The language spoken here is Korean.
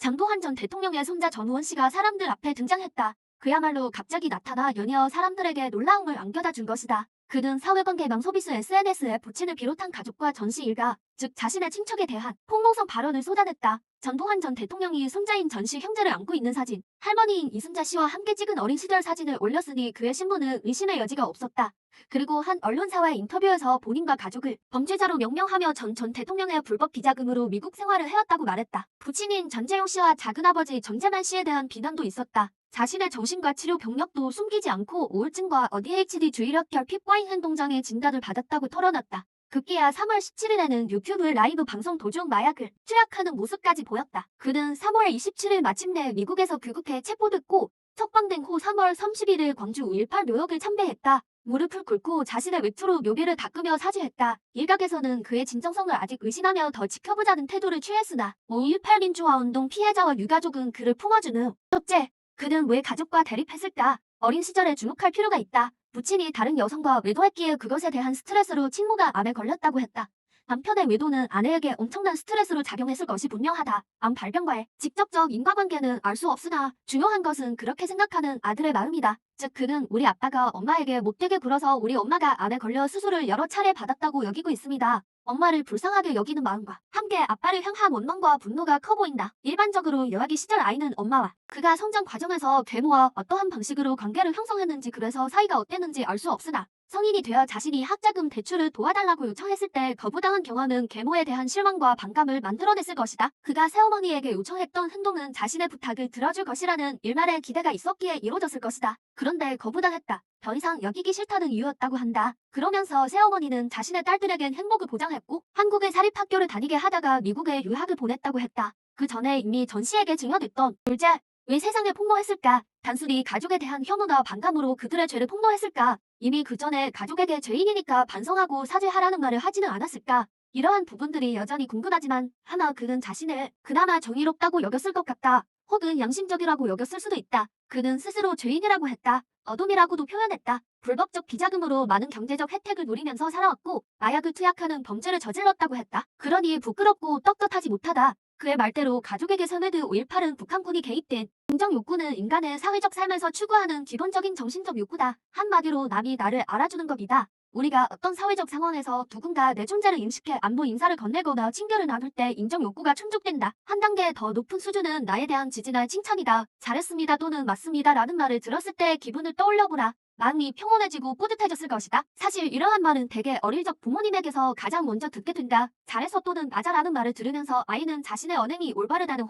장도환 전 대통령의 손자 전우원 씨가 사람들 앞에 등장했다. 그야말로 갑자기 나타나 연이어 사람들에게 놀라움을 안겨다 준 것이다. 그는 사회관계망 소비수 SNS에 부친을 비롯한 가족과 전씨 일가, 즉 자신의 친척에 대한 폭로성 발언을 쏟아냈다. 전두환 전 대통령이 손자인 전씨 형제를 안고 있는 사진, 할머니인 이순자 씨와 함께 찍은 어린 시절 사진을 올렸으니 그의 신분은 의심의 여지가 없었다. 그리고 한 언론사와의 인터뷰에서 본인과 가족을 범죄자로 명명하며 전 대통령의 불법 비자금으로 미국 생활을 해왔다고 말했다. 부친인 전재용 씨와 작은아버지 전재만 씨에 대한 비난도 있었다. 자신의 정신과 치료 경력도 숨기지 않고 우울증과 ADHD 주의력 결핍 과잉 행동장애 진단을 받았다고 털어놨다. 급기야 3월 17일에는 유튜브 라이브 방송 도중 마약을 투약하는 모습까지 보였다. 그는 3월 27일 마침내 미국에서 귀국해 체포됐고 석방된 후 3월 31일 광주 5.18 묘역을 참배했다. 무릎을 꿇고 자신의 외투로 묘비를 닦으며 사죄했다. 일각에서는 그의 진정성을 아직 의심하며 더 지켜보자는 태도를 취했으나 5.18 민주화운동 피해자와 유가족은 그를 품어주는 첫째, 그는 왜 가족과 대립했을까? 어린 시절에 주목할 필요가 있다. 부친이 다른 여성과 외도했기에 그것에 대한 스트레스로 친모가 암에 걸렸다고 했다. 남편의 외도는 아내에게 엄청난 스트레스로 작용했을 것이 분명하다. 암 발병과의 직접적 인과관계는 알 수 없으나 중요한 것은 그렇게 생각하는 아들의 마음이다. 즉 그는 우리 아빠가 엄마에게 못되게 굴어서 우리 엄마가 암에 걸려 수술을 여러 차례 받았다고 여기고 있습니다. 엄마를 불쌍하게 여기는 마음과 함께 아빠를 향한 원망과 분노가 커 보인다. 일반적으로 여아기 시절 아이는 엄마와 그가 성장 과정에서 계모와 어떠한 방식으로 관계를 형성했는지 그래서 사이가 어땠는지 알 수 없으나 성인이 되어 자신이 학자금 대출을 도와달라고 요청했을 때 거부당한 경험은 계모에 대한 실망과 반감을 만들어냈을 것이다. 그가 새어머니에게 요청했던 행동은 자신의 부탁을 들어줄 것이라는 일말의 기대가 있었기에 이루어졌을 것이다. 그런데 거부당했다. 더 이상 여기기 싫다는 이유였다고 한다. 그러면서 새어머니는 자신의 딸들에겐 행복을 보장했고 한국의 사립학교를 다니게 하다가 미국에 유학을 보냈다고 했다. 그 전에 이미 전 씨에게 증여됐던 둘째, 왜 세상에 폭로했을까? 단순히 가족에 대한 혐오나 반감으로 그들의 죄를 폭로했을까? 이미 그 전에 가족에게 죄인이니까 반성하고 사죄하라는 말을 하지는 않았을까? 이러한 부분들이 여전히 궁금하지만 아마 그는 자신을 그나마 정의롭다고 여겼을 것 같다. 혹은 양심적이라고 여겼을 수도 있다. 그는 스스로 죄인이라고 했다. 어둠이라고도 표현했다. 불법적 비자금으로 많은 경제적 혜택을 누리면서 살아왔고 마약을 투약하는 범죄를 저질렀다고 했다. 그러니 부끄럽고 떳떳하지 못하다. 그의 말대로 가족에게 선회드 5.18은 북한군이 개입된 인정 욕구는 인간의 사회적 삶에서 추구하는 기본적인 정신적 욕구다. 한마디로 남이 나를 알아주는 것이다. 우리가 어떤 사회적 상황에서 누군가 내 존재를 인식해 안부 인사를 건네거나 친교를 나눌 때 인정 욕구가 충족된다. 한 단계 더 높은 수준은 나에 대한 지지나 칭찬이다. 잘했습니다 또는 맞습니다 라는 말을 들었을 때의 기분을 떠올려보라. 마음이 평온해지고 뿌듯해졌을 것이다. 사실 이러한 말은 대개 어릴 적 부모님에게서 가장 먼저 듣게 된다. 잘해서 또는 맞아라는 말을 들으면서 아이는 자신의 언행이 올바르다는